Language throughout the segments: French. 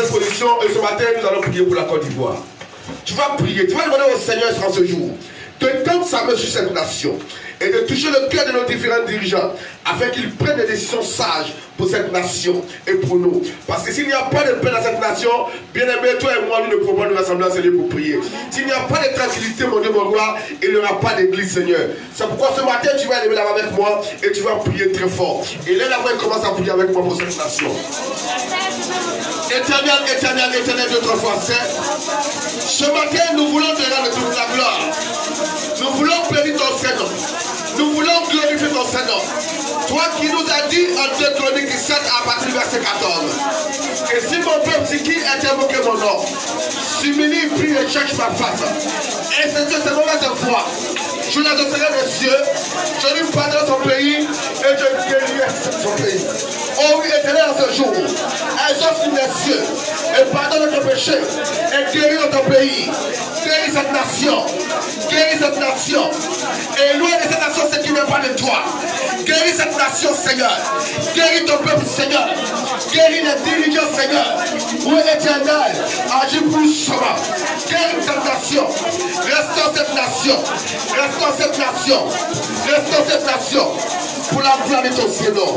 belle position et ce matin, nous allons prier pour la Côte d'Ivoire. Tu vas prier, tu vas demander au Seigneur en ce jour de tendre sa main sur cette nation et de toucher le cœur de nos différents dirigeants afin qu'ils prennent des décisions sages pour cette nation et pour nous. Parce que s'il n'y a pas de paix dans cette nation, bien aimé, toi et moi, nous ne pouvons pas nous rassembler en ce lieu pour prier. S'il n'y a pas de tranquillité, mon Dieu, mon roi, il n'y aura pas d'église, Seigneur. C'est pourquoi ce matin, tu vas lever la main avec moi et tu vas prier très fort. Et là, il commence à prier avec moi pour cette nation. Éternel, éternel, éternel, d'autres fois, ce matin, nous voulons te rendre toute la gloire. Nous voulons bénir ton Seigneur. Nous voulons glorifier ton Seigneur. Toi qui nous as dit en 2 Chroniques 7 à partir du verset 14. Et si mon peuple qui est invoqué mon nom, s'humilie, prie et cherche ma face. Et c'est cette mauvaise foi. Je l'adresserai les cieux, je lui pardonne son pays et je guérirai son pays. Oh oui, éternel, en ce jour, exauce les cieux et pardonne notre péché et guéris notre pays. Guéris cette nation. Guéris cette nation. Et loin de cette nation, ce qui ne vient pas de toi. Guéris cette nation, Seigneur. Guéris ton peuple, Seigneur. Guéris les dirigeants, Seigneur. Oui, éternel, agis puissamment. Guéris cette nation. Restaure cette nation. Restaure cette nation. Restaure cette nation. Pour la gloire de ton Seigneur.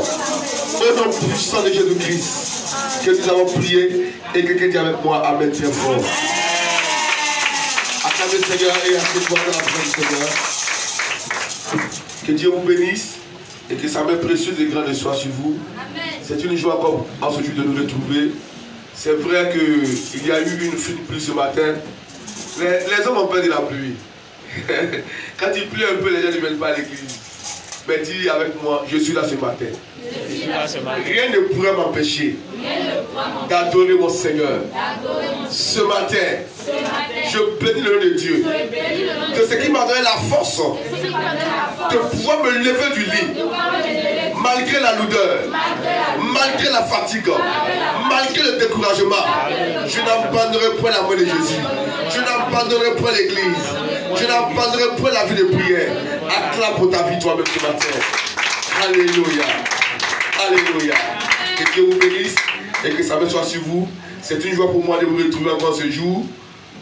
Au nom puissant de Jésus-Christ, que nous avons prié et que quelqu'un dit avec moi, Amen, très fort. Acclamez Seigneur et assieds-toi dans la présence du Seigneur. Que Dieu vous bénisse et que sa main précieuse et grande soit sur vous. C'est une joie comme en ce jour de nous retrouver. C'est vrai qu'il y a eu une fine pluie ce matin. Les hommes ont peur de la pluie. Quand il pleut un peu, les gens ne viennent pas à l'église. Mais dis avec moi, je suis là ce matin. Rien ne pourrait m'empêcher d'adorer mon Seigneur. Ce matin, je bénis le nom de Dieu. De ce qui m'a donné la force de pouvoir me lever du lit. Malgré la lourdeur, malgré la fatigue, malgré le découragement, je n'abandonnerai point la main de Jésus. Je n'abandonnerai point l'église. Je n'abandonnerai point la vie de prière. Acclame pour ta vie toi-même ce matin. Alléluia. Alléluia. Que Dieu vous bénisse et que ça me soit sur vous. C'est une joie pour moi de vous retrouver encore ce jour.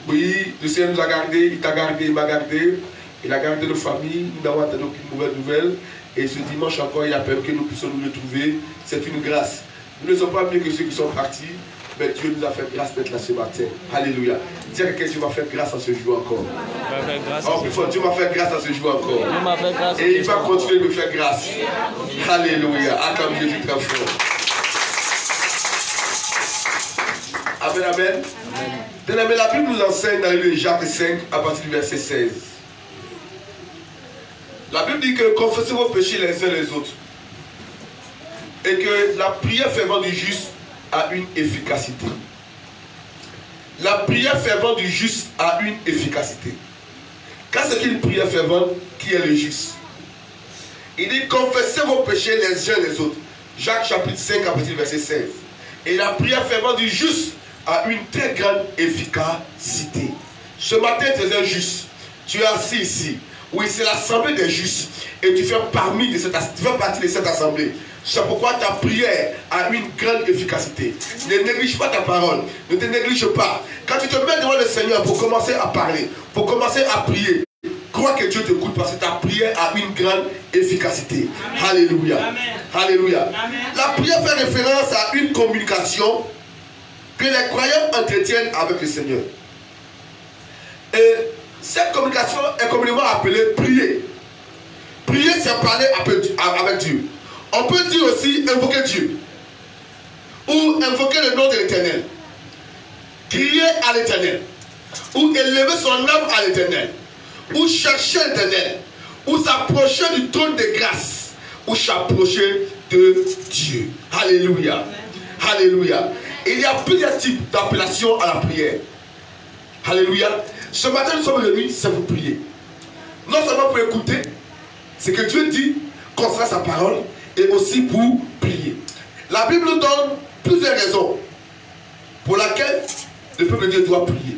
Oui, le Seigneur nous a gardés, il t'a gardé, il m'a gardé. Il a gardé nos familles, nous n'avons attendu aucune mauvaise nouvelle. Et ce dimanche encore, il a permis que nous puissions nous retrouver. C'est une grâce. Nous ne sommes pas mieux que ceux qui sont partis, mais Dieu nous a fait grâce d'être là ce matin. Alléluia. Dis à quelqu'un, Dieu m'a fait grâce à ce jour encore. Oh, plus fort, Dieu m'a fait grâce à ce jour encore. Et il va continuer de me faire grâce. Alléluia. Acclame Jésus très fort. Amen, amen. Amen. La Bible nous enseigne dans le livre de Jacques 5 à partir du verset 16. La Bible dit que confessez vos péchés les uns les autres. Et que la prière fervente du juste a une efficacité. La prière fervente du juste a une efficacité. Quand c'est qu'une prière fervente, qui est le juste? Il dit confessez vos péchés les uns les autres. Jacques chapitre 5 à partir du verset 16. Et la prière fervente du juste a une très grande efficacité. Ce matin, tu es un juste. Tu es assis ici. Oui, c'est l'assemblée des justes. Et tu fais partie de cette assemblée. C'est pourquoi ta prière a une grande efficacité. Ne néglige pas ta parole. Ne te néglige pas. Quand tu te mets devant le Seigneur pour commencer à parler, pour commencer à prier, crois que Dieu t'écoute parce que ta prière a une grande efficacité. Amen. Alléluia. Amen. Alléluia. Amen. La prière fait référence à une communication que les croyants entretiennent avec le Seigneur. Et cette communication est communément appelée prier. Prier, c'est parler avec Dieu. On peut dire aussi invoquer Dieu. Ou invoquer le nom de l'Éternel. Crier à l'Éternel. Ou élever son âme à l'Éternel. Ou chercher l'Éternel. Ou s'approcher du trône de grâce. Ou s'approcher de Dieu. Alléluia. Alléluia. Il y a plusieurs types d'appellations à la prière. Alléluia. Ce matin, nous sommes venus, c'est pour prier. Non seulement pour écouter ce que Dieu dit concernant sa parole, et aussi pour prier. La Bible nous donne plusieurs raisons pour lesquelles le peuple de Dieu doit prier.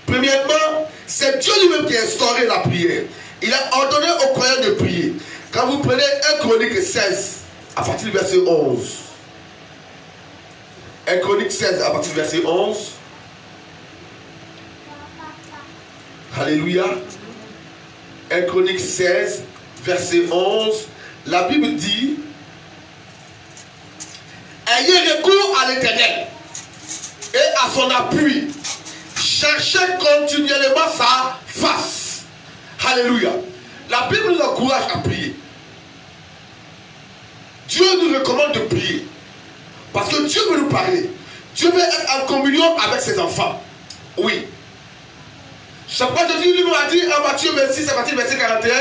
Premièrement, c'est Dieu lui-même qui a instauré la prière. Il a ordonné aux croyants de prier. Quand vous prenez 1 Chronique 16, à partir du verset 11, 1 Chronique 16 à partir du verset 11. Alléluia. 1 Chronique 16, verset 11. La Bible dit: ayez recours à l'Éternel et à son appui. Cherchez continuellement sa face. Alléluia. La Bible nous encourage à prier. Dieu nous recommande de prier. Parce que Dieu veut nous parler. Dieu veut être en communion avec ses enfants. Oui. C'est pourquoi Jésus nous a dit en Matthieu 26, à partir du verset 41,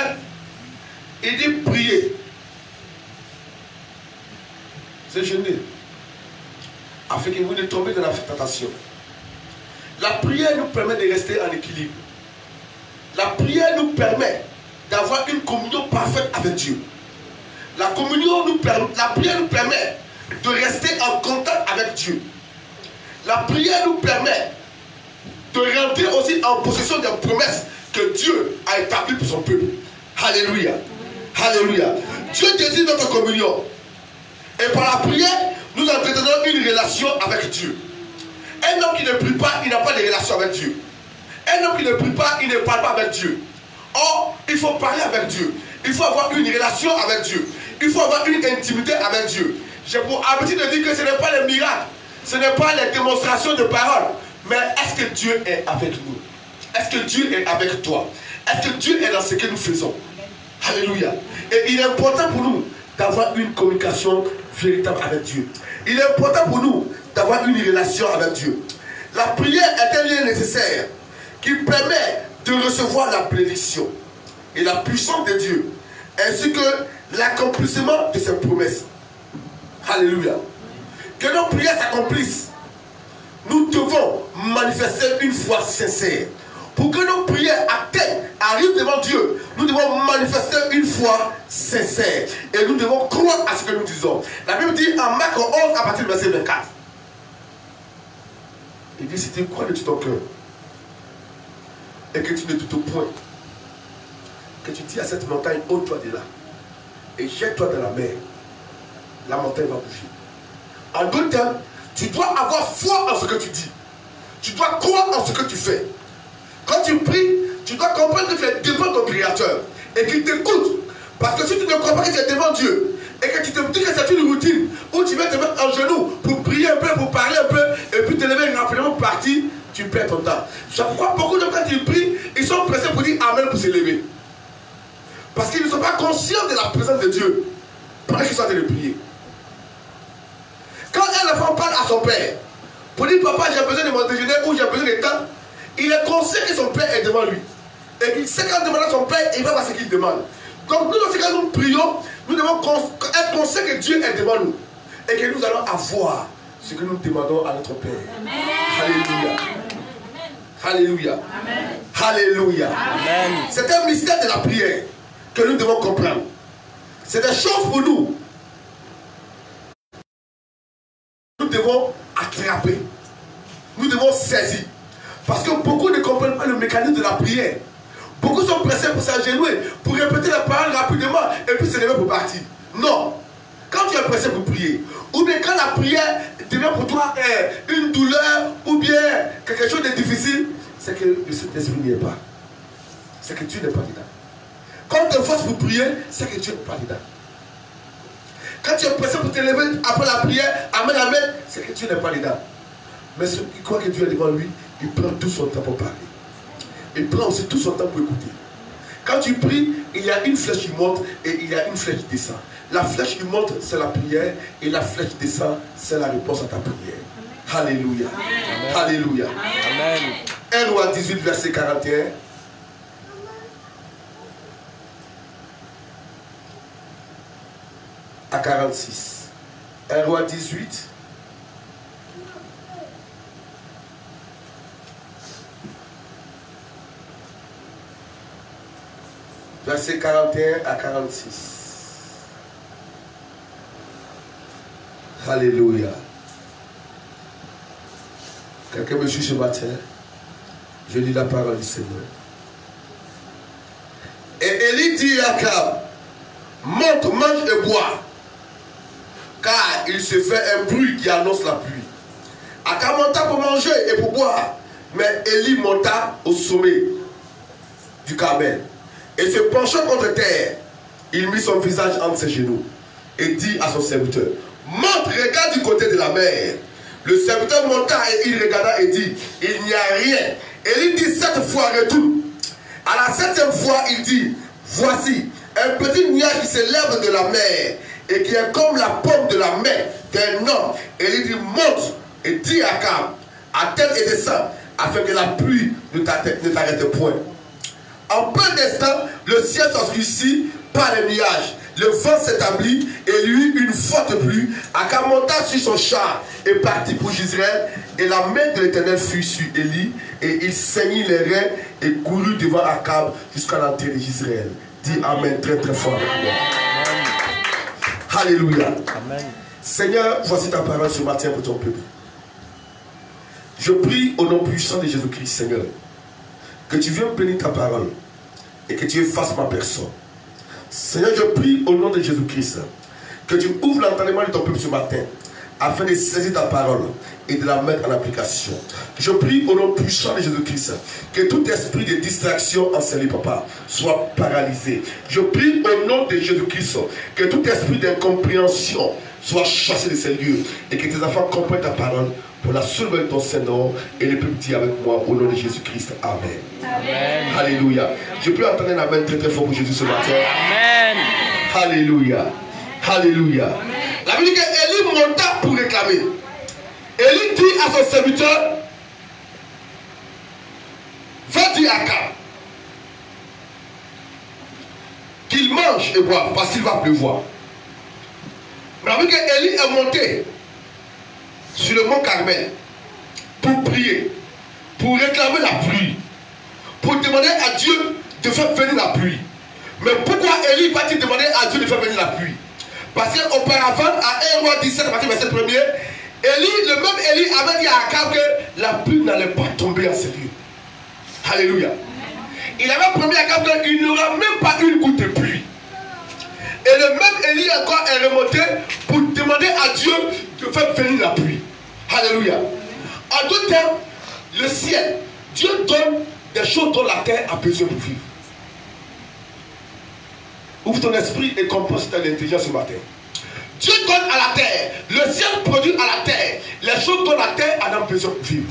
il dit priez. C'est jeûner. Afin que vous ne tombiez dans la tentation. La prière nous permet de rester en équilibre. La prière nous permet d'avoir une communion parfaite avec Dieu. La prière nous permet de rester en contact avec Dieu. La prière nous permet de rentrer aussi en possession des promesses que Dieu a établies pour son peuple. Alléluia. Alléluia. Dieu désire notre communion. Et par la prière, nous entretenons une relation avec Dieu. Un homme qui ne prie pas, il n'a pas de relation avec Dieu. Un homme qui ne prie pas, il ne parle pas avec Dieu. Or, il faut parler avec Dieu. Il faut avoir une relation avec Dieu. Il faut avoir une intimité avec Dieu. J'ai pour habitude de dire que ce n'est pas les miracles, ce n'est pas les démonstrations de paroles, mais est-ce que Dieu est avec nous? Est-ce que Dieu est avec toi? Est-ce que Dieu est dans ce que nous faisons? Alléluia. Et il est important pour nous d'avoir une communication véritable avec Dieu. Il est important pour nous d'avoir une relation avec Dieu. La prière est un lien nécessaire qui permet de recevoir la bénédiction et la puissance de Dieu, ainsi que l'accomplissement de ses promesses. Alléluia. Que nos prières s'accomplissent, nous devons manifester une foi sincère. Pour que nos prières arrivent devant Dieu, nous devons manifester une foi sincère. Et nous devons croire à ce que nous disons. La Bible dit en Marc 11 à partir du verset 24. Il dit: si tu crois de tout ton cœur et que tu ne doutes point, que tu dis à cette montagne, ôte-toi de là et jette-toi dans la mer, la montagne va bouger. En d'autres termes, tu dois avoir foi en ce que tu dis. Tu dois croire en ce que tu fais. Quand tu pries, tu dois comprendre que tu es devant ton Créateur et qu'il t'écoute. Parce que si tu ne crois pas que tu es devant Dieu et que tu te dis que c'est une routine où tu vas te mettre en genoux pour prier un peu, pour parler un peu et puis te lever rapidement pour partir, tu perds ton temps. C'est pourquoi beaucoup de gens, quand ils prient, ils sont pressés pour dire Amen pour se lever. Parce qu'ils ne sont pas conscients de la présence de Dieu pendant qu'ils sont en train de prier. Quand un enfant parle à son père pour dire papa, j'ai besoin de mon déjeuner ou j'ai besoin de temps, il est conscient que son père est devant lui. Et qu'il sait qu'en demandant à son père, il va voir ce qu'il demande. Donc nous aussi, quand nous prions, nous devons être conscients que Dieu est devant nous. Et que nous allons avoir ce que nous demandons à notre Père. Amen. Alléluia. Alléluia. Amen. Alléluia. Amen. C'est un mystère de la prière que nous devons comprendre. C'est des choses pour nous. Nous devons attraper. Nous devons saisir. Parce que beaucoup ne comprennent pas le mécanisme de la prière. Beaucoup sont pressés pour s'agenouiller, pour répéter la parole rapidement et puis se lever pour partir. Non. Quand tu es pressé pour prier, ou bien quand la prière devient pour toi une douleur, ou bien quelque chose de difficile, c'est que le Saint-Esprit n'y est pas. C'est que Dieu n'est pas dedans. Quand tu te forces pour prier, c'est que Dieu n'est pas dedans. Quand tu es pressé pour te lever après la prière, amen, amen, c'est que Dieu n'est pas dedans. Mais celui qui croit que Dieu est devant lui, il prend tout son temps pour parler. Il prend aussi tout son temps pour écouter. Quand tu pries, il y a une flèche qui monte et il y a une flèche qui descend. La flèche qui monte, c'est la prière, et la flèche qui descend, c'est la réponse à ta prière. Alléluia. Amen. Alléluia. Amen. 1 Roi 18, verset 41. À 46. 1 Roi 18. Verset 41 à 46. Alléluia. Quelqu'un me suit ce matin. Je lis la parole du Seigneur. Et Élie dit à Akab, monte, mange et bois, car il se fait un bruit qui annonce la pluie. Akab monta pour manger et pour boire. Mais Élie monta au sommet du Carmel. Et se penchant contre terre, il mit son visage entre ses genoux et dit à son serviteur, monte, regarde du côté de la mer. Le serviteur monta et il regarda et dit, il n'y a rien. Élie dit 7 fois, retourne. À la 7e fois, il dit, voici un petit nuage qui s'élève de la mer et qui est comme la paume de la main d'un homme. Élie dit, monte et dis à Akab, attends et descends, afin que la pluie ne t'arrête point. En peu d'instants, le ciel s'obscurcit par les nuages. Le vent s'établit et il y eut une forte pluie. Akab monta sur son char et partit pour Jezreel. Et la main de l'Éternel fut sur Élie. Et il saignit les reins et courut devant Akab jusqu'à l'entrée de Jezreel. Dis Amen très très fort. Alléluia. Amen. Seigneur, voici ta parole ce matin pour ton peuple. Je prie au nom puissant de Jésus-Christ, Seigneur, que tu viennes bénir ta parole et que tu effaces ma personne. Seigneur, je prie au nom de Jésus-Christ que tu ouvres l'entendement de ton peuple ce matin afin de saisir ta parole et de la mettre en application. Je prie au nom puissant de Jésus-Christ que tout esprit de distraction en Seigneur, Papa, soit paralysé. Je prie au nom de Jésus-Christ que tout esprit d'incompréhension soit chassé de ces lieux et que tes enfants comprennent ta parole pour la seule de ton Saint-Nom. Et le peuple dit avec moi au nom de Jésus-Christ. Amen. Amen. Alléluia. Je peux entendre un amen très très fort pour Jésus ce matin. Amen. Alléluia. Alléluia. Amen. La Bible dit qu'Élie monta pour réclamer. Élie dit à son serviteur, va dire à Akab qu'il mange et boive parce qu'il va pleuvoir. La Bible dit qu'Élie est monté sur le mont Carmel pour prier, pour réclamer la pluie, pour demander à Dieu de faire venir la pluie. Mais pourquoi Élie va-t-il demander à Dieu de faire venir la pluie? Parce qu'auparavant, à 1 roi 17, verset 1er, le même Élie avait dit à Akab que la pluie n'allait pas tomber en ces lieux. Alléluia. Il avait promis à Akab qu'il n'y aura même pas une goutte de pluie. Et le même Élie encore est remonté pour demander à Dieu de faire venir la pluie. Alléluia. En d'autres termes, le ciel, Dieu donne des choses dont la terre a besoin pour vivre. Ouvre ton esprit et comprends si tu as l'intelligence ce matin. Dieu donne à la terre, le ciel produit à la terre les choses dont la terre a besoin pour vivre.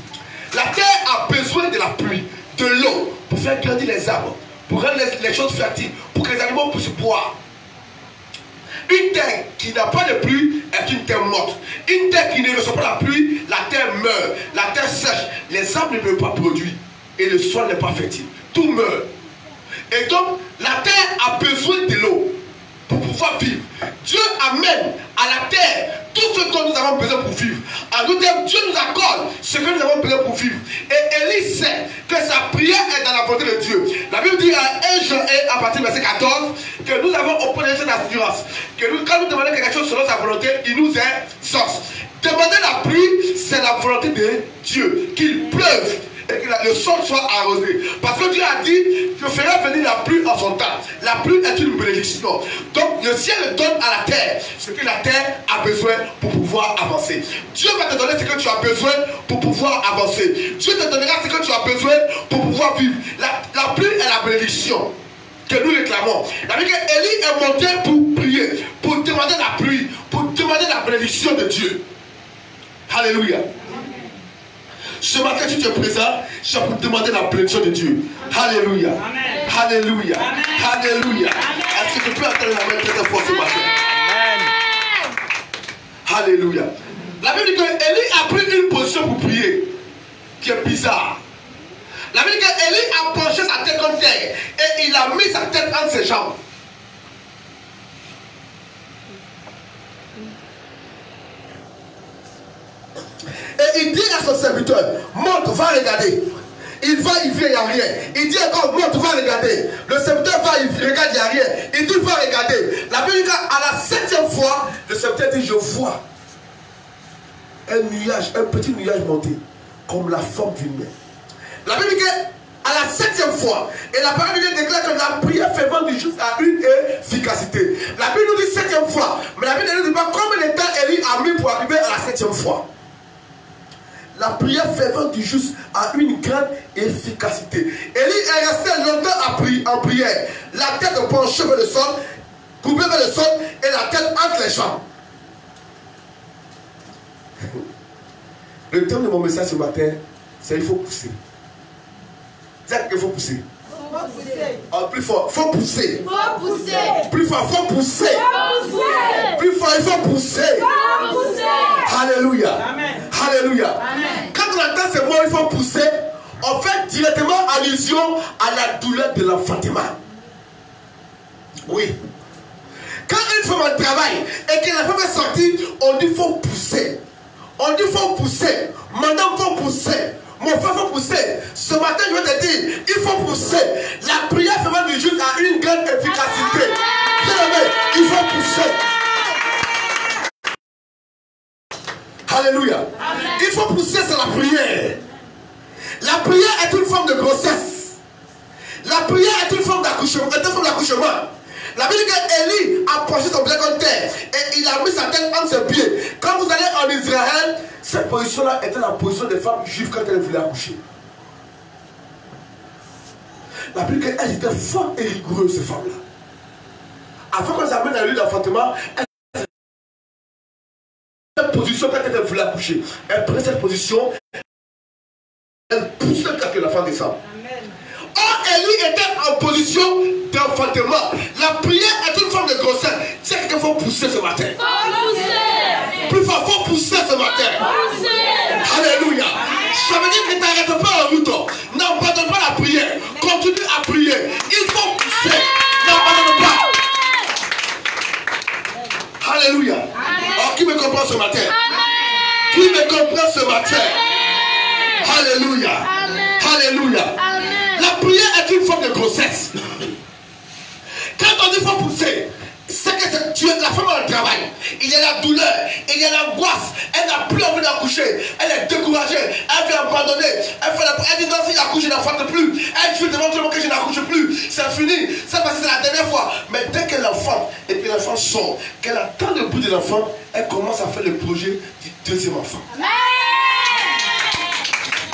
La terre a besoin de la pluie, de l'eau, pour faire grandir les arbres, pour rendre les choses fertiles, pour que les animaux puissent boire. Une terre qui n'a pas de pluie est une terre morte. Une terre qui ne reçoit pas la pluie, la terre meurt, la terre sèche, les arbres ne peuvent pas produire et le sol n'est pas fertile. Tout meurt. Et donc, la terre a besoin de l'eau pour pouvoir vivre. Dieu amène à la terre tout ce dont nous avons besoin pour vivre. En d'autres termes, Dieu nous accorde ce que nous avons besoin pour vivre. Et Élie sait que sa prière est dans la volonté de Dieu. La Bible dit à 1 Jean 1 à partir du verset 14 que nous avons auprès de cette assurance que quand nous demandons quelque chose selon sa volonté, il nous exauce. Demander la pluie, c'est la volonté de Dieu. Qu'il pleuve et que le sol soit arrosé. Parce que Dieu a dit, je ferai venir la pluie en son temps. La pluie est une bénédiction. Donc le ciel donne à la terre ce que la terre a besoin pour pouvoir avancer. Dieu va te donner ce que tu as besoin pour pouvoir avancer. Dieu te donnera ce que tu as besoin pour pouvoir vivre. La pluie est la bénédiction que nous réclamons. La Bible dit qu'Élie est monté pour prier, pour demander la pluie, pour demander la bénédiction de Dieu. Alléluia. Ce matin, tu te présentes, c'est pour demander la bénédiction de Dieu. Alléluia. Amen. Alléluia. Amen. Alléluia. Est-ce que tu peux entendre la main très fort ce matin? Amen. Alléluia. La Bible dit que Élie a pris une position pour prier qui est bizarre. La Bible dit que Élie a penché sa tête contre terre et il a mis sa tête entre ses jambes. Et il dit à son serviteur, monte, va regarder. Il va, il vient, il n'y a rien. Il dit encore, monte, va regarder. Le serviteur va, il regarde, il n'y a rien. Il dit, va regarder. La Bible dit qu'à la 7e fois, le serviteur dit, je vois un nuage, un petit nuage monter, comme la forme d'une main. La Bible dit qu'à la 7e fois, et la parole de Dieu déclare que la prière fervente du juste a une efficacité. La Bible nous dit 7e fois, mais la Bible ne nous dit pas combien de temps Élie a mis pour arriver à la 7e fois. la prière fervente du juste a une grande efficacité. Élie est resté longtemps en prière, la tête penchée vers le sol, courbée vers le sol et la tête entre les jambes. Le thème de mon message ce matin, c'est il faut pousser. Dites qu'il faut pousser. Oh, plus fort, faut pousser. Faut pousser. Plus fort, faut pousser. Faut pousser. Plus fort, il faut pousser. Faut pousser. Alléluia. Amen. Alléluia. Amen. Quand on entend ce mot, il faut pousser, on fait directement allusion à la douleur de l'enfantement. Oui. Quand une femme travaille et que la femme est sortie, on dit faut pousser. On dit faut pousser. Madame, faut pousser. Mon frère, il faut pousser. Ce matin, je vais te dire, il faut pousser. La prière fervente du juste a une grande efficacité. Bien aimé, il faut pousser. Alléluia. Amen. Il faut pousser, c'est la prière. La prière est une forme de grossesse. La prière est une forme d'accouchement. La Bible dit qu'Élie a penché son pied contre terre et il a mis sa tête entre ses pieds. Quand vous allez en Israël, cette position-là était la position des femmes juives quand elles voulaient accoucher. La Bible dit qu'elles étaient fortes et rigoureuses, ces femmes-là. Avant qu'on les amène à l'île d'enfantement, cette position quand elles voulaient accoucher, elles prenaient cette position, elles poussaient quand la femme descend. Or, Élie était en position d'enfantement. La prière est une forme de grossesse. C'est qu'il faut pousser ce matin. Faut pousser. Plus fort, faut pousser ce matin. Pousser. Alléluia. Ça veut dire que tu n'arrêtes pas en route. N'abandonne pas la prière. Continue à prier. Il faut pousser. N'abandonne pas. Alléluia. Alors, qui me comprend ce matin? Qui me comprend ce matin? Alléluia. Alléluia. La prière est une forme de grossesse. Quand on dit qu'il faut pousser, c'est que tu es la femme dans le travail. Il y a la douleur, il y a l'angoisse. Elle n'a plus envie d'accoucher. Elle est découragée. Elle veut abandonner. Elle dit non, si j'accouche, je n'enfante plus. Elle dit devant tout le monde que je n'accouche plus. C'est fini. Ça parce que c'est la dernière fois. Mais dès qu'elle enfante et que l'enfant sort, qu'elle attend le bout de l'enfant, elle commence à faire le projet du deuxième enfant.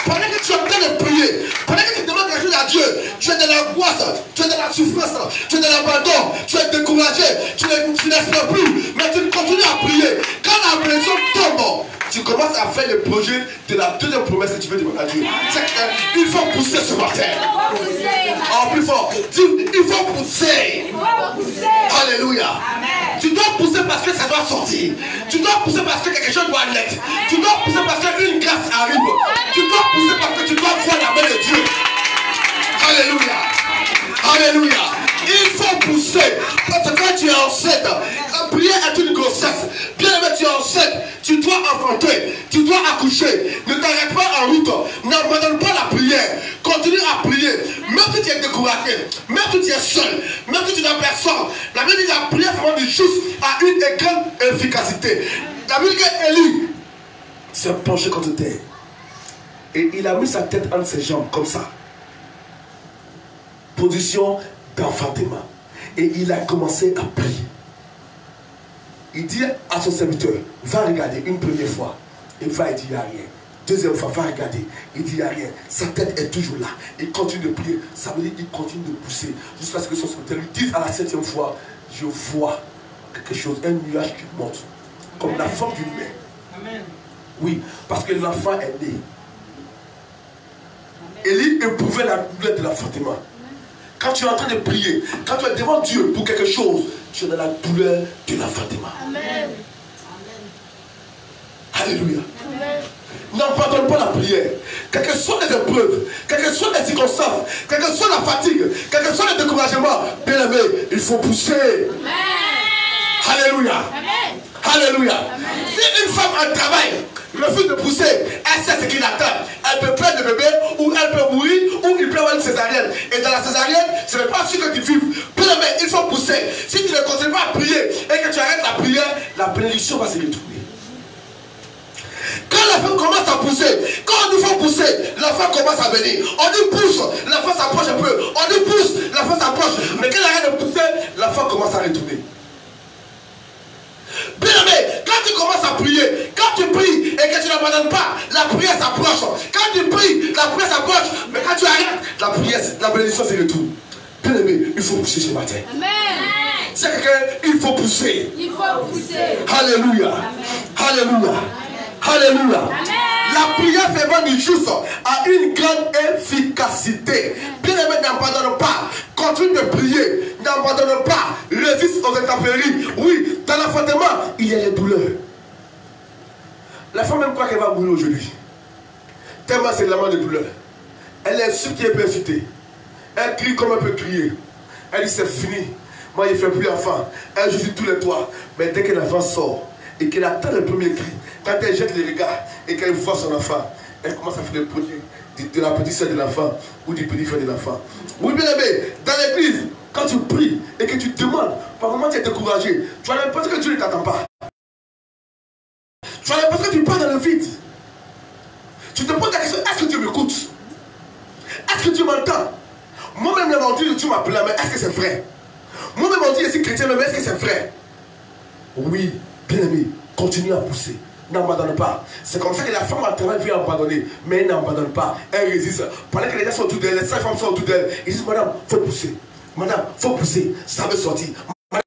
Pendant que tu es en train de prier, pendant que tu demandes quelque chose à Dieu, tu es dans l'angoisse, tu es dans la souffrance, tu es dans l'abandon, tu es découragé, tu n'espères plus, mais tu continues à prier. Quand la pression tombe, tu commences à faire le projet de la deuxième promesse que tu veux demander à Dieu. Il faut pousser ce matin. En plus fort, il faut pousser. Alléluia. Tu dois pousser parce que ça doit sortir. Tu dois pousser parce que quelque chose doit l'être. Tu dois pousser parce qu'une grâce arrive. Tu dois pousser parce que tu dois voir la main de Dieu. Alléluia. Alléluia. Il faut pousser. Parce que quand tu es enceinte, la prière est une grossesse. Bien aimé, tu es enceinte. Tu dois enfanter. Tu dois accoucher. Ne t'arrête pas en route. N'abandonne pas la prière. Continue à prier. Même si tu es découragé. Même si tu es seul. Même si tu n'as personne. La Bible dit que la prière du juste a une grande efficacité. La Bible dit qu'Élie s'est penché contre terre. Et il a mis sa tête entre ses jambes comme ça. Position d'enfantement. Et il a commencé à prier. Il dit à son serviteur, va regarder une première fois. Il va, il dit, il n'y a rien. Deuxième fois, va regarder. Il dit, il n'y a rien. Sa tête est toujours là. Il continue de prier. Ça veut dire qu'il continue de pousser. Jusqu'à ce que son serviteur lui dise à la 7e fois, je vois quelque chose, un nuage qui monte. Comme la forme d'une main. Amen. Oui, parce que l'enfant est né. Élie éprouvait la douleur de l'enfantement. Quand tu es en train de prier, quand tu es devant Dieu pour quelque chose, tu es dans la douleur de l'enfantement. Amen. Alléluia. N'abandonne pas la prière. Quelles que soient les épreuves, quelles que soient les circonstances, quelle que soit la fatigue, quel que soit le découragement, bien aimé, il faut pousser. Amen. Alléluia. Amen. Alléluia. Amen. Si une femme en travail refuse de pousser, elle sait ce qui l'attend. Elle peut perdre le bébé, ou elle peut mourir, ou il peut avoir une césarienne. Et dans la césarienne, ce n'est pas sûr que tu vives. Bien aimé, il faut pousser. Si tu ne continues pas à prier et que tu arrêtes la prière, la bénédiction va se retrouver. Quand la femme commence à pousser, quand on dit faut pousser, la femme commence à venir. On dit pousse, la femme s'approche un peu. On dit pousse, la femme s'approche. Mais quand elle arrête de pousser, la femme commence à retourner. Bien aimé, quand tu commences à prier, quand tu pries et que tu n'abandonnes pas, la prière s'approche. Quand tu pries, la prière s'approche. Mais quand tu arrêtes, la prière, la bénédiction se retourne. Bien aimé, il faut pousser ce matin. Amen. C'est quelqu'un, il faut pousser. Il faut pousser. Alléluia. Alléluia. Alléluia. La prière fervente du juste a une grande efficacité. Bien aimé, n'abandonne pas. Continue de prier. N'abandonne pas. Résiste aux intempéries. Oui, dans l'enfantement, il y a les douleurs. La femme même croit qu'elle va mourir aujourd'hui. Tellement c'est la de douleur. Elle est sûre qu'elle peut insulter. Elle crie comme elle peut crier. Elle dit c'est fini. Moi je ne fais plus enfant. Elle joue sur tous les toits. Mais dès que l'enfant sort et qu'elle attend le premier cri, quand elle jette les regards et qu'elle voit son enfant, elle commence à faire le produit de la petite soeur de l'enfant ou du petit frère de l'enfant. Oui, bien aimé, dans l'église, quand tu pries et que tu demandes, par moment tu es découragé, tu as l'impression que Dieu ne t'attend pas. Tu as l'impression que tu pars dans le vide. Tu te poses la question, est-ce que Dieu m'écoute? Est-ce que Dieu m'entend? Moi-même, on dit que Dieu m'appelle, mais est-ce que c'est vrai? Moi-même, on dit que je suis chrétien, mais est-ce que c'est vrai? Oui, bien aimé, continue à pousser. N'abandonne pas. C'est comme ça que la femme à travail vient abandonner. Mais elle n'abandonne pas. Elle résiste. Pendant que les gens sont autour d'elle, les 5 femmes sont autour d'elle. Ils disent, madame, il faut pousser. Madame, il faut pousser. Ça veut sortir. Madame,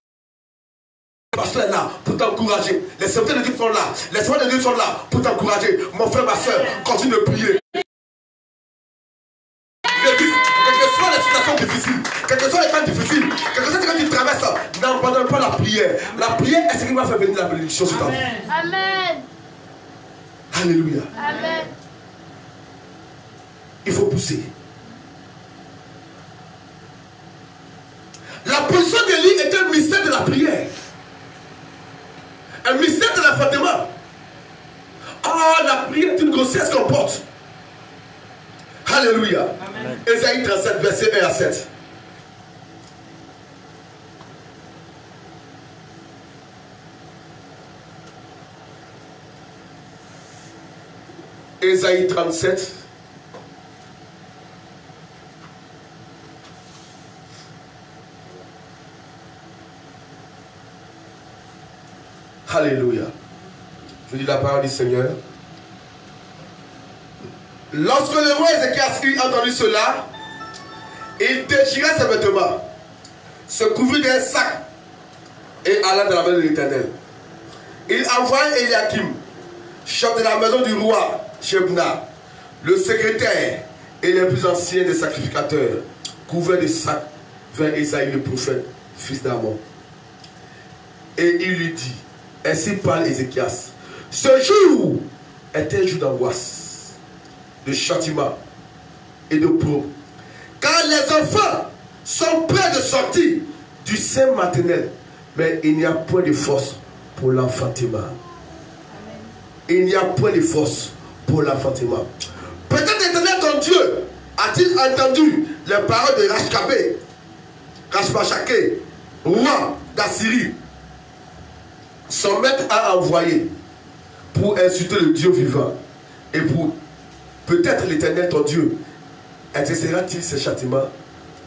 le pasteur est là pour t'encourager. Les serviteurs de Dieu sont là. Les serviteurs de Dieu sont là pour t'encourager. Mon frère, ma soeur, continue de prier. Quelles que soient les situations difficiles, quels que soient les temps difficiles, quel que soit ce que tu traverses, n'abandonne pas la prière. La prière est ce qui va faire venir la bénédiction sur ta vie. Amen. Alléluia. Amen. Il faut pousser. La position d'Élie est un mystère de la prière. Un mystère de l'enfantement. Ah, la prière est une grossesse qu'on porte. Alléluia. Ésaïe 37, verset 1 à 7. Ésaïe 37. Alléluia. Je dis la parole du Seigneur. Lorsque le roi Ézéchias eut entendu cela, il déchira ses vêtements, se couvrit d'un sac et alla dans la maison de l'Éternel. Il envoya Eliakim, chef de la maison du roi Shebna, le secrétaire et les plus anciens des sacrificateurs, couverts de sacs, vers Ésaïe le prophète, fils d'Amon. Et il lui dit, ainsi parle Ézéchias, ce jour est un jour d'angoisse, de châtiment et de pro. Car les enfants sont prêts de sortir du sein maternel, mais il n'y a point de force pour l'enfantement. Il n'y a point de force pour l'enfantement. Peut-être l'Éternel ton Dieu a-t-il entendu les paroles de Rashbashake, roi d'Assyrie. Son maître a envoyé pour insulter le Dieu vivant et pour peut-être l'Éternel ton Dieu exercera-t-il ses châtiments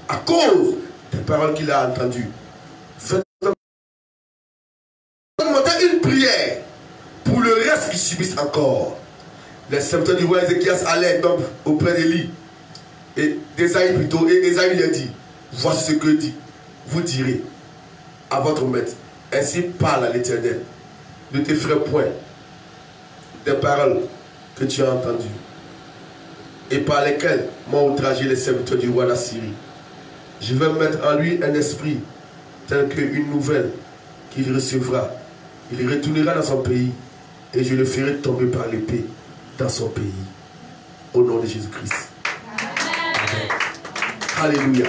à cause des paroles qu'il a entendues. Faites-moi une prière pour le reste qui subissent encore. Les serviteurs du roi Ézéchias allaient donc auprès d'Élie et d'Ésaïe plutôt, et Ésaïe lui a dit, voici ce que dit, vous direz à votre maître, ainsi parle à l'Éternel, ne t'effraie point des paroles que tu as entendues et par lesquels m'ont outragé les serviteurs du roi d'Assyrie. Je vais mettre en lui un esprit tel qu'une nouvelle qu'il recevra. Il retournera dans son pays et je le ferai tomber par l'épée dans son pays. Au nom de Jésus-Christ. Alléluia.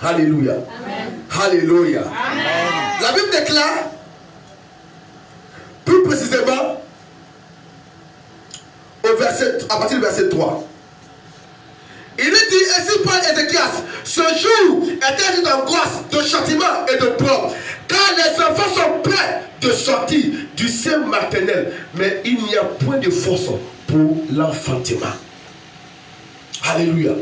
Alléluia. Alléluia. La Bible déclare, plus précisément, à partir du verset 3. Il est dit, ainsi parle Ézéchias, ce jour est un jour d'angoisse, de châtiment et de pleurs, car les enfants sont prêts de sortir du sein maternel, mais il n'y a point de force pour l'enfantement. Alléluia.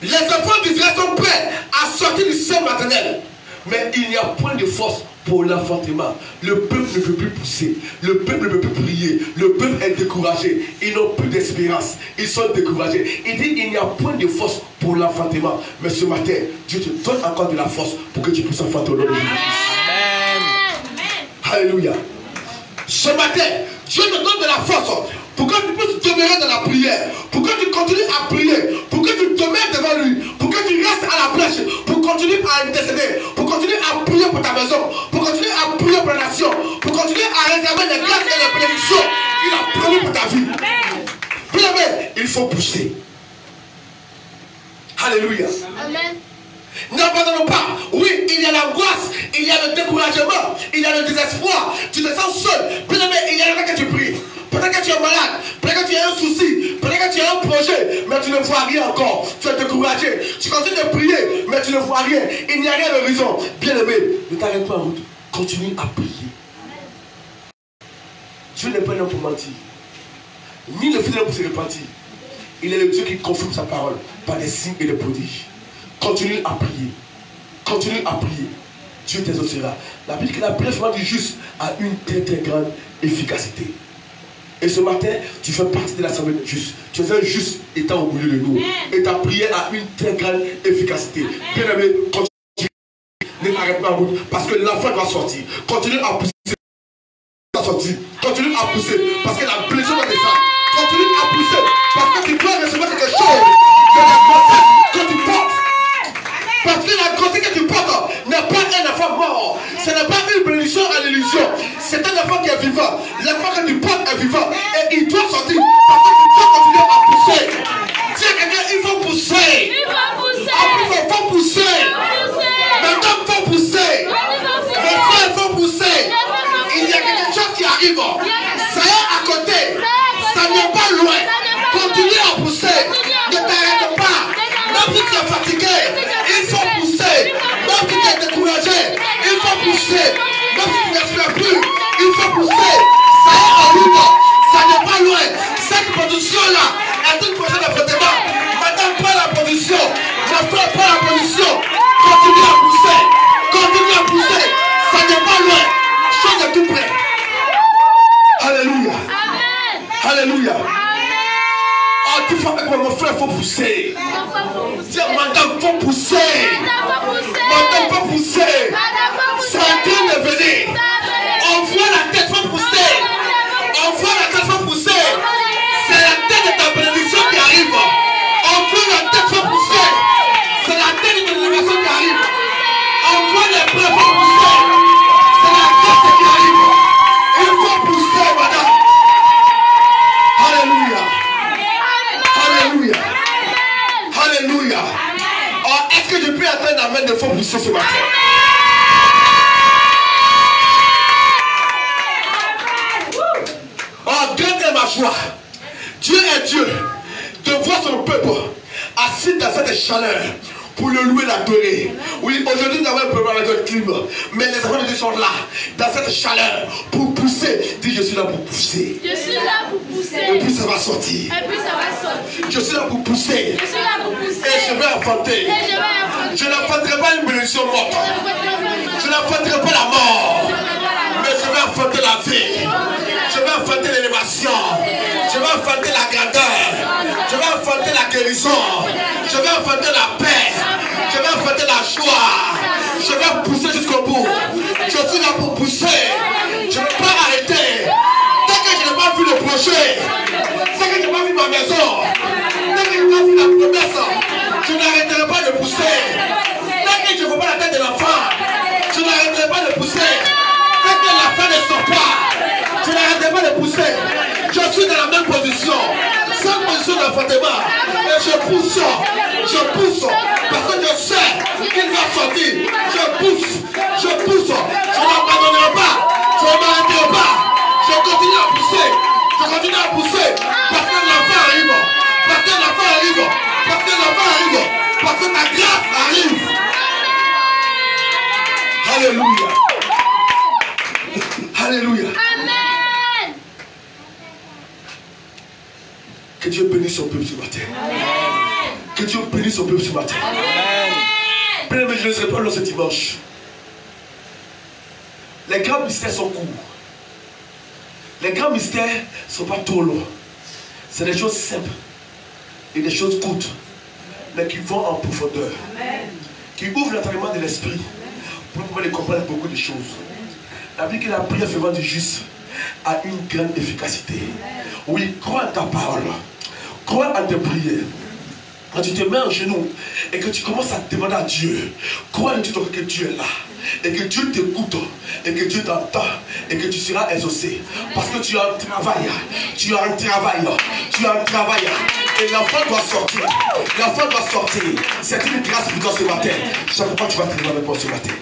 Les enfants d'Israël sont prêts à sortir du sein maternel, mais il n'y a point de force pour l'enfantement. Le peuple ne peut plus pousser. Le peuple ne peut plus prier. Le peuple est découragé. Ils n'ont plus d'espérance. Ils sont découragés. Il dit il n'y a point de force pour l'enfantement. Mais ce matin, Dieu te donne encore de la force pour que tu puisses enfanter au nom de Jésus. Alléluia. Ce matin, Dieu te donne de la force pour que tu puisses demeurer dans la prière, pour que tu continues à prier, pour que tu demeures devant lui, pour que tu restes à la brèche, pour continuer à intercéder, pour continuer à prier pour ta maison, pour continuer à prier pour la nation, pour continuer à réclamer les grâces et les bénédictions qu'il a promis pour ta vie. Bien aimé, il faut pousser. Alléluia. Amen. N'abandonne pas. Oui, il y a l'angoisse, il y a le découragement, il y a le désespoir. Tu te sens seul. Bien aimé, il y a le temps que tu pries. Peut-être que tu es malade, peut-être que tu as un souci, peut-être que tu as un projet, mais tu ne vois rien encore. Tu es découragé. Tu continues de prier, mais tu ne vois rien. Il n'y a rien à l'horizon. Bien aimé, ne t'arrête pas en route. Continue à prier. Dieu n'est pas là pour mentir, ni le fidèle pour se repentir. Il est le Dieu qui confirme sa parole par des signes et des prodiges. Continue à prier. Continue à prier. Dieu t'exaucera. La Bible dit que la prière du juste a une très très grande efficacité. Et ce matin, tu fais partie de l'assemblée de juste. Tu es un juste étant au milieu de nous. Et ta prière a une très grande efficacité. Bien aimé, continue. Ne t'arrête pas en route. Parce que l'enfant doit sortir. Continue à pousser. Continue à pousser. Parce que la blessure doit descendre. Continue à pousser. Parce que tu dois recevoir quelque chose de la grossesse que tu portes. Parce que la grossesse que tu portes n'est pas un enfant mort. Ce n'est pas une bénédiction à l'illusion. C'est un enfant qui est vivant. L'enfant que tu portes est vivant. Et il doit sortir. Parce que tu dois continuer à pousser. Dis à quelqu'un, il faut pousser. Il faut pousser. Madame, il faut pousser. Mes frères, il faut pousser. Il y a quelque chose qui arrive. Ça est à côté. Ça n'est pas loin. Continue à pousser. Ne t'arrête pas. Même si tu es fatigué, il faut pousser. Même si tu es découragé, il faut pousser. Même si tu n'espères plus, il faut pousser. Ça est en route. Ça n'est pas loin. Cette position-là est une position d'affrontement. Madame, prends la position. Mon frère, prends la position. Continue à pousser. Continue à pousser. Ça n'est pas loin. Chose est tout près. Alléluia. Alléluia. Oh, tu fais avec moi, mon frère, il faut pousser. Dis, madame, il faut pousser. Madame, il faut pousser. C'est en train de venir. On voit la tête, il faut pousser. On voit la tête, il faut pousser. C'est la tête de ta bénédiction qui arrive. On voit la tête, il faut pousser. C'est la tête de ta bénédiction qui arrive. On voit les preuves, il faut pousser. C'est la tête qui arrive. Il faut pousser, madame. Alléluia. Alléluia. Alléluia. Oh, est-ce que je peux attendre la main de faut pousser ce matin? Oh, grande est ma joie. Dieu est Dieu de voir son peuple assis dans cette chaleur pour le louer, l'adorer. Oui, aujourd'hui nous avons un problème avec le climat, mais les enfants de Dieu sont là, dans cette chaleur, pour pousser. Dis, je suis là pour pousser. Je suis là pour pousser. Et puis ça va sortir. Et puis ça va sortir. Je suis là pour pousser. Je suis là pour pousser. Et je vais affronter. Et je vais affronter. Je n'affronterai pas une bénédiction morte. Je n'affronterai pas la mort. Mais je vais affronter la vie. Je vais affronter l'élévation. Je vais affronter la grandeur. Je vais affronter la guérison. Je vais affronter la paix. Je vais affronter la joie. Je vais pousser jusqu'au bout. Je suis là pour pousser. Je ne vais pas arrêter. Tant que je n'ai pas vu le projet, tant que je n'ai pas vu ma maison, tant que je n'ai pas vu la promesse, je n'arrêterai pas de pousser. Tant que je ne vois pas la tête de l'enfant, je n'arrêterai pas de pousser. Tant que la fin ne sort pas, je n'arrêterai pas de pousser. Je suis dans la même position, sans position d'enfantement. Et je pousse, parce que je sais qu'il va sortir. Je pousse, je n'abandonnerai pas, je ne m'arrêterai pas. Je continue à pousser, parce que l'enfant arrive, parce que ta grâce arrive. Alléluia. Alléluia. Amen. Que Dieu bénisse son peuple ce matin. Amen. Que Dieu bénisse son peuple ce matin. Amen. Je ne serai pas là ce dimanche. Les grands mystères sont courts. Les grands mystères ne sont pas trop longs. C'est des choses simples et des choses courtes, mais qui vont en profondeur. Amen. Qui ouvrent l'entendement de l'esprit pour pouvoir comprendre beaucoup de choses. La Bible dit que la prière fervente du juste a une grande efficacité. Amen. Oui, crois en ta parole. Crois en tes prières. Quand tu te mets en genoux et que tu commences à demander à Dieu, crois en Dieu que Dieu est là. Et que Dieu t'écoute, et que Dieu t'entend, et que tu seras exaucé. Parce que tu as un travail, tu as un travail, tu as un travail. Et l'enfant doit sortir. L'enfant doit sortir. C'est une grâce pour toi ce matin. Je sais pourquoi tu vas te avec moi ce matin.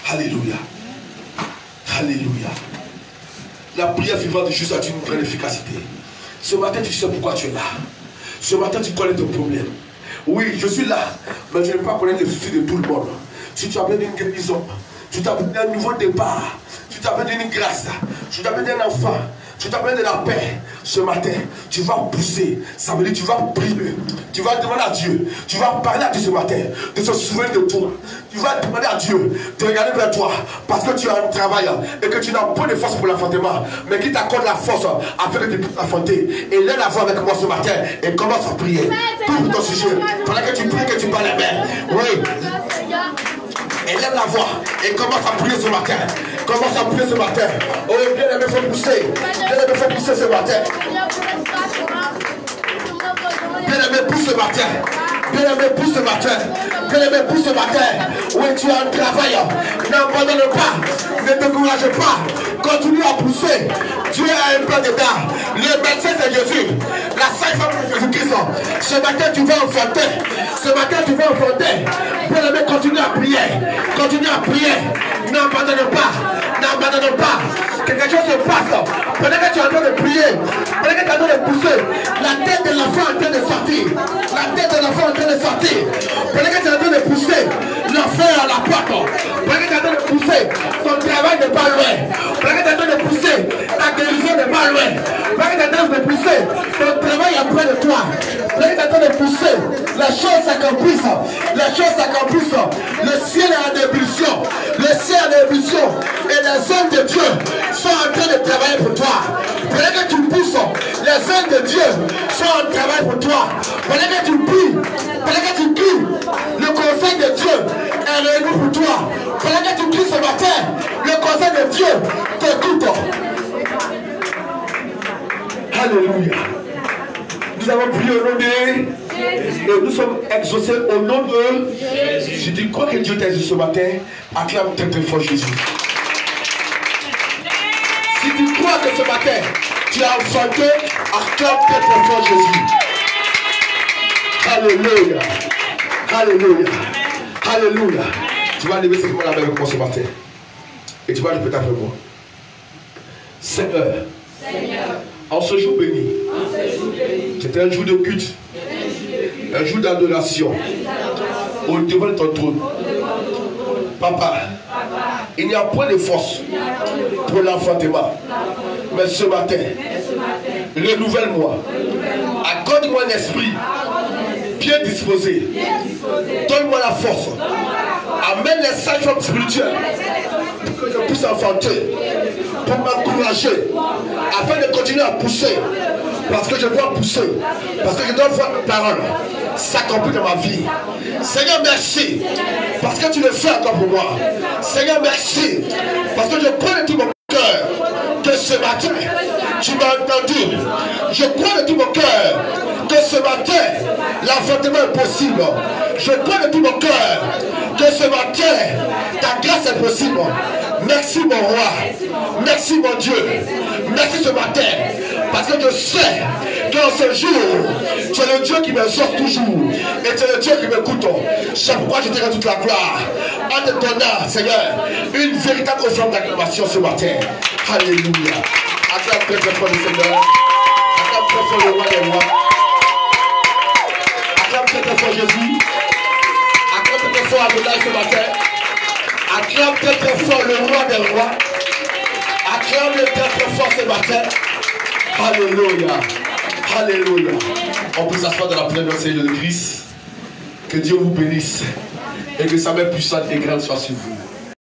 Alléluia. Alléluia. La prière vivante de juste a une grande efficacité. Ce matin, tu sais pourquoi tu es là. Ce matin, tu connais ton problème. Oui, je suis là, mais je ne vais pas connaître les soucis de tout le monde. Si tu as besoin d'une guérison, tu as besoin d'un nouveau départ, tu as besoin d'une grâce, tu as besoin d'un enfant, tu as besoin de la paix, ce matin, tu vas pousser. Ça veut dire que tu vas prier, tu vas demander à Dieu, tu vas parler à Dieu ce matin, de se souvenir de toi. Tu vas demander à Dieu de regarder vers toi, parce que tu as un travail et que tu n'as pas de force pour l'affrontement, mais qui t'accorde la force afin que tu puisses affronter. Et lève la voix avec moi ce matin et commence à prier. Tout ton sujet, pendant que tu pries, que tu parles les mains. Oui. Élève la voix et commence à prier ce matin. Commence à prier ce matin. Oh, bien aimé, il faut pousser. Bien aimé, il faut pousser ce matin. Bien aimé, pousse ce matin. Bien aimé, pousse ce matin. Bien aimé, pousse ce matin. Oui, tu as un travail. N'abandonne pas. Ne te décourage pas. Continue à pousser. Dieu a un plan dedans. Le médecin, c'est Jésus. La sainte femme de Jésus-Christ. Ce matin, tu vas enfanter. Ce matin, tu vas enfanter. Bien aimé, continue à prier. Continue à prier. N'abandonne pas. N'abandonne pas. Quelque chose se passe. Pendant que tu es en train de prier, pendant que tu es en train de pousser, la tête de l'enfant est en train de sortir. La tête de l'enfant est en train de sortir. Pendant que tu es en train de pousser, l'enfant est à la porte. Pendant que tu es en train de pousser, ton travail n'est pas loin. Pendant que tu es en train de pousser, ta guérison n'est pas loin. Pendant que tu es en train de pousser, ton travail est près de toi. Pendant que tu es en train de pousser, les choses s'accomplissent. Les choses s'accomplissent. Le ciel est en ébullition. Le ciel est en ébullition. Et les hommes de Dieu sont en train de travailler pour toi. Pendant que tu pousses, les hommes de Dieu sont en travail pour toi. Pendant que tu pries, pendant que tu cries, le conseil de Dieu est réuni pour toi. Pendant que tu cries ce matin, le conseil de Dieu t'écoute. Alléluia. Nous avons prié au nom de Jésus. Et nous sommes exaucés au nom de Jésus. Si tu crois que Dieu t'a exaucé ce matin, acclame très très fort Jésus. Si tu crois que ce matin, tu as enfanté, acclame très très fort Jésus. Alléluia. Alléluia. Alléluia. Tu vas lever cette main avec moi ce matin. Et tu vas répéter après moi. Seigneur. En ce jour béni, c'était un jour de culte, un jour d'adoration, au devant de ton trône. Papa, il n'y a point de force pour l'enfantement. Mais ce matin, renouvelle-moi. Accorde-moi un esprit bien disposé. Donne-moi la force. Amène les sages-femmes spirituelles pour que je puisse enfanter, pour m'encourager, afin de continuer à pousser. Parce que je dois pousser. Parce que je dois voir ta parole s'accomplir dans ma vie. Seigneur, merci. Parce que tu le fais encore pour moi. Seigneur, merci. Parce que je crois de tout mon cœur que ce matin, tu m'as entendu. Je crois de tout mon cœur que ce matin, l'enfantement est possible. Je crois de tout mon cœur que ce matin, ta grâce est possible. Merci mon roi. Merci mon Dieu. Merci ce matin. Parce que je sais qu'en ce jour, tu es le Dieu qui m'exauce toujours. Et tu es le Dieu qui m'écoute. C'est pourquoi je te rends toute la gloire. En te donnant, Seigneur, une véritable offrande d'acclamation ce matin. Alléluia. Acclame très très fort le Seigneur. Acclame très fort le roi des rois. Acclame très très fort Jésus. Acclame très très fort Adonai ce matin. Acclame très très fort le roi des rois. Acclame-le très très fort ce matin. Alléluia. Alléluia. On peut s'asseoir dans la présence du Seigneur de Christ. Que Dieu vous bénisse. Et que sa main puissante et grande soit sur vous.